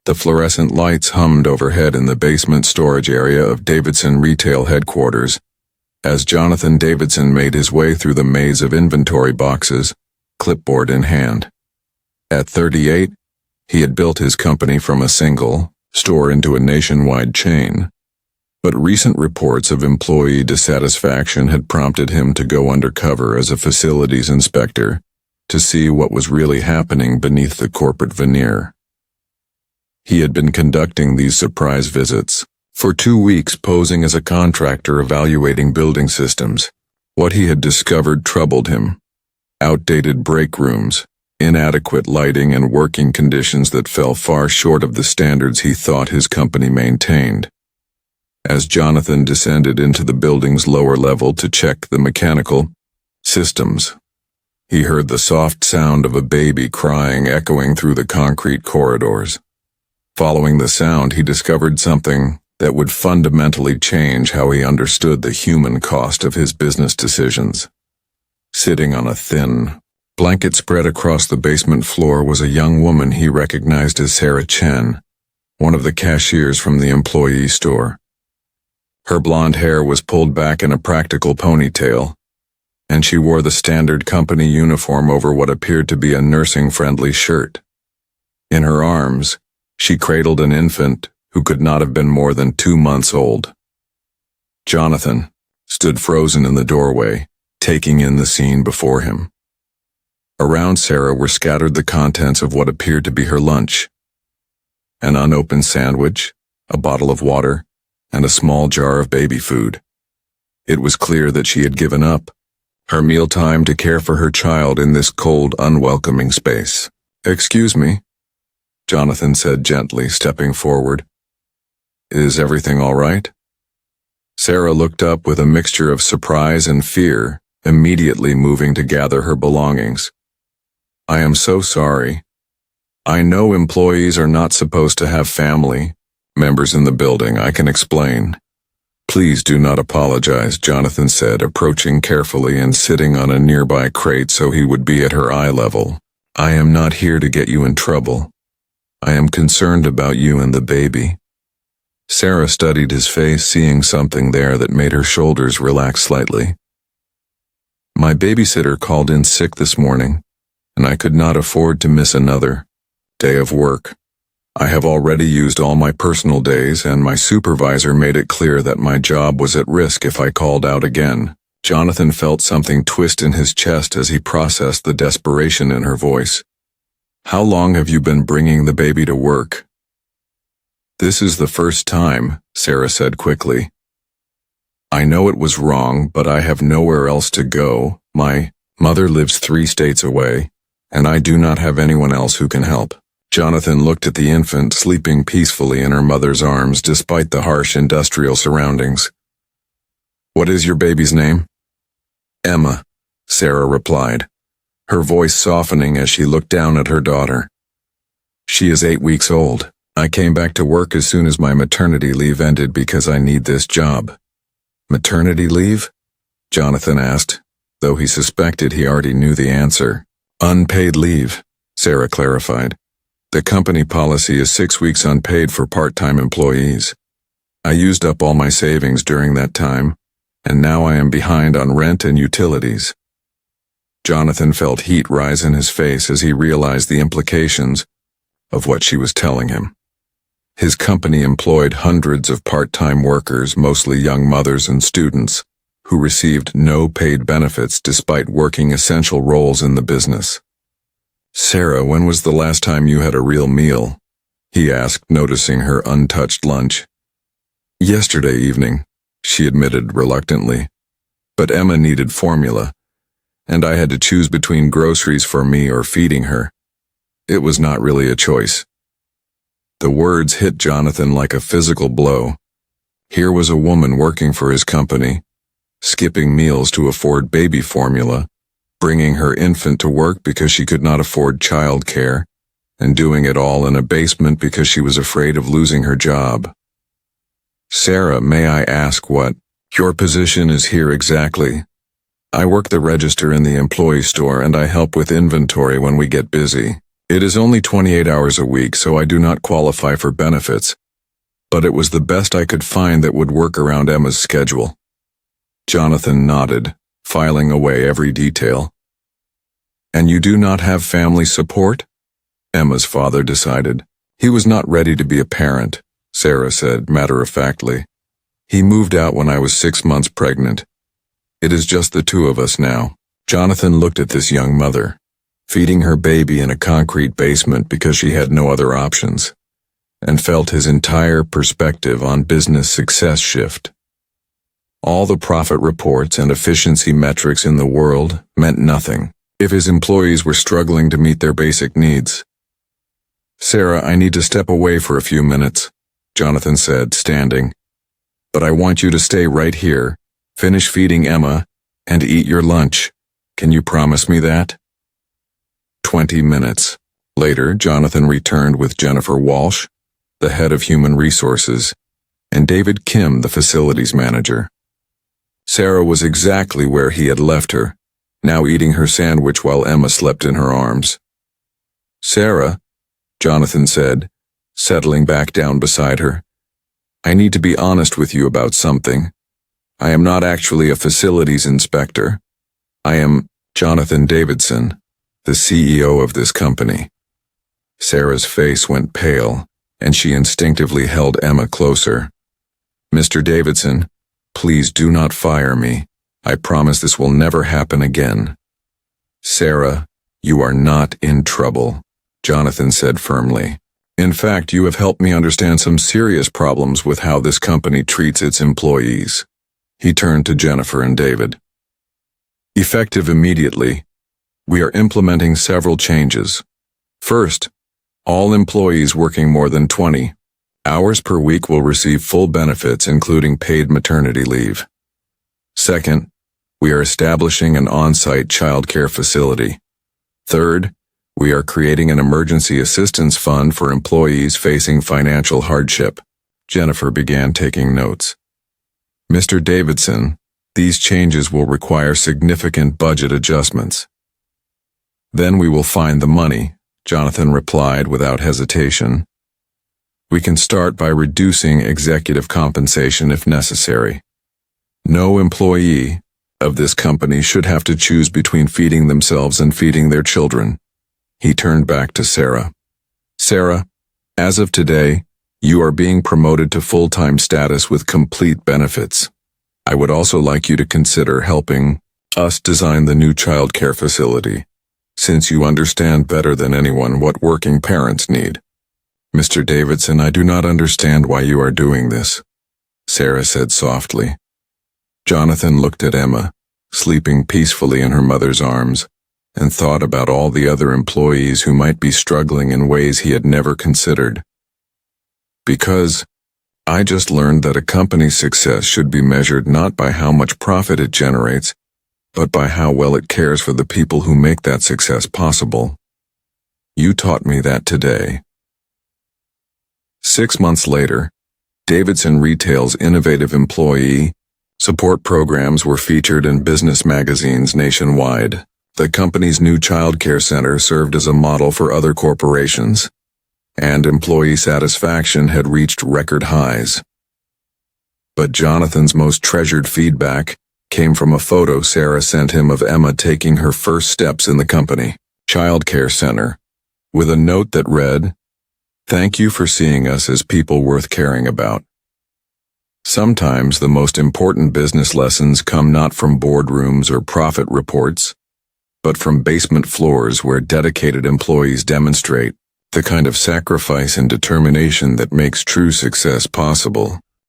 The fluorescent lights hummed overhead in the basement storage area of Davidson Retail Headquarters, as Jonathan Davidson made his way through the maze of inventory boxes, clipboard in hand. At 38, he had built his company from a single store into a nationwide chain, but recent reports of employee dissatisfaction had prompted him to go undercover as a facilities inspector to see what was really happening beneath the corporate veneer. He had been conducting these surprise visits for 2 weeks, posing as a contractor evaluating building systems. What he had discovered troubled him: outdated break rooms, inadequate lighting, and working conditions that fell far short of the standards he thought his company maintained. As Jonathan descended into the building's lower level to check the mechanical systems, he heard the soft sound of a baby crying echoing through the concrete corridors. Following the sound, he discovered something that would fundamentally change how he understood the human cost of his business decisions. Sitting on a thin blanket spread across the basement floor was a young woman he recognized as Sarah Chen, one of the cashiers from the employee store. Her blonde hair was pulled back in a practical ponytail, and she wore the standard company uniform over what appeared to be a nursing-friendly shirt. In her arms, she cradled an infant who could not have been more than 2 months old. Jonathan stood frozen in the doorway, taking in the scene before him. Around Sarah were scattered the contents of what appeared to be her lunch: an unopened sandwich, a bottle of water, and a small jar of baby food. It was clear that she had given up her mealtime to care for her child in this cold, unwelcoming space. "Excuse me," Jonathan said gently, stepping forward. "Is everything all right?" Sarah looked up with a mixture of surprise and fear, immediately moving to gather her belongings. "I am so sorry. I know employees are not supposed to have family members in the building. I can explain." "Please do not apologize," Jonathan said, approaching carefully and sitting on a nearby crate so he would be at her eye level. "I am not here to get you in trouble. I am concerned about you and the baby." Sarah studied his face, seeing something there that made her shoulders relax slightly. "My babysitter called in sick this morning, and I could not afford to miss another day of work. I have already used all my personal days, and my supervisor made it clear that my job was at risk if I called out again." Jonathan felt something twist in his chest as he processed the desperation in her voice. "How long have you been bringing the baby to work?" "This is the first time," Sarah said quickly. "I know it was wrong, but I have nowhere else to go. My mother lives 3 states away, and I do not have anyone else who can help." Jonathan looked at the infant sleeping peacefully in her mother's arms despite the harsh industrial surroundings. "What is your baby's name?" "Emma," Sarah replied, her voice softening as she looked down at her daughter. "She is 8 weeks old. I came back to work as soon as my maternity leave ended because I need this job." "Maternity leave?" Jonathan asked, though he suspected he already knew the answer. "Unpaid leave," Sarah clarified. "The company policy is 6 weeks unpaid for part-time employees. I used up all my savings during that time, and now I am behind on rent and utilities." Jonathan felt heat rise in his face as he realized the implications of what she was telling him. His company employed hundreds of part-time workers, mostly young mothers and students, who received no paid benefits despite working essential roles in the business. "Sarah, when was the last time you had a real meal?" he asked, noticing her untouched lunch. "Yesterday evening," she admitted reluctantly. "But Emma needed formula, and I had to choose between groceries for me or feeding her. It was not really a choice." The words hit Jonathan like a physical blow. Here was a woman working for his company, skipping meals to afford baby formula, bringing her infant to work because she could not afford child care, and doing it all in a basement because she was afraid of losing her job. "Sarah, may I ask what your position is here exactly?" "I work the register in the employee store and I help with inventory when we get busy. It is only 28 hours a week, so I do not qualify for benefits, but it was the best I could find that would work around Emma's schedule. Jonathan nodded, filing away every detail. And you do not have family support? Emma's father decided. He was not ready to be a parent, Sarah said matter-of-factly. He moved out when I was 6 months pregnant. It is just the two of us now. Jonathan looked at this young mother, feeding her baby in a concrete basement because she had no other options, and felt his entire perspective on business success shift. All the profit reports and efficiency metrics in the world meant nothing if his employees were struggling to meet their basic needs. Sarah, I need to step away for a few minutes, Jonathan said, standing. But I want you to stay right here, finish feeding Emma, and eat your lunch. Can you promise me that? 20 minutes. Later, Jonathan returned with Jennifer Walsh, the head of human resources, and David Kim, the facilities manager. Sarah was exactly where he had left her, now eating her sandwich while Emma slept in her arms. Sarah, Jonathan said, settling back down beside her, I need to be honest with you about something. I am not actually a facilities inspector. I am Jonathan Davidson, the CEO of this company. Sarah's face went pale, and she instinctively held Emma closer. Mr. Davidson, please do not fire me. I promise this will never happen again. Sarah, you are not in trouble, Jonathan said firmly. In fact, you have helped me understand some serious problems with how this company treats its employees. He turned to Jennifer and David. Effective immediately, we are implementing several changes. First, all employees working more than 20 hours per week will receive full benefits, including paid maternity leave. Second, we are establishing an on-site childcare facility. Third, we are creating an emergency assistance fund for employees facing financial hardship. Jennifer began taking notes. Mr. Davidson, these changes will require significant budget adjustments. Then we will find the money, Jonathan replied without hesitation. We can start by reducing executive compensation if necessary. No employee of this company should have to choose between feeding themselves and feeding their children. He turned back to Sarah. Sarah, as of today, you are being promoted to full-time status with complete benefits. I would also like you to consider helping us design the new childcare facility, since you understand better than anyone what working parents need. Mr. Davidson, I do not understand why you are doing this, Sarah said softly. Jonathan looked at Emma, sleeping peacefully in her mother's arms, and thought about all the other employees who might be struggling in ways he had never considered. Because I just learned that a company's success should be measured not by how much profit it generates, but by how well it cares for the people who make that success possible. You taught me that today. 6 months later, Davidson Retail's innovative employee support programs were featured in business magazines nationwide. The company's new child care center served as a model for other corporations, and employee satisfaction had reached record highs. But Jonathan's most treasured feedback came from a photo Sarah sent him of Emma taking her first steps in the company child care center, with a note that read, "Thank you for seeing us as people worth caring about." Sometimes the most important business lessons come not from boardrooms or profit reports, but from basement floors where dedicated employees demonstrate the kind of sacrifice and determination that makes true success possible.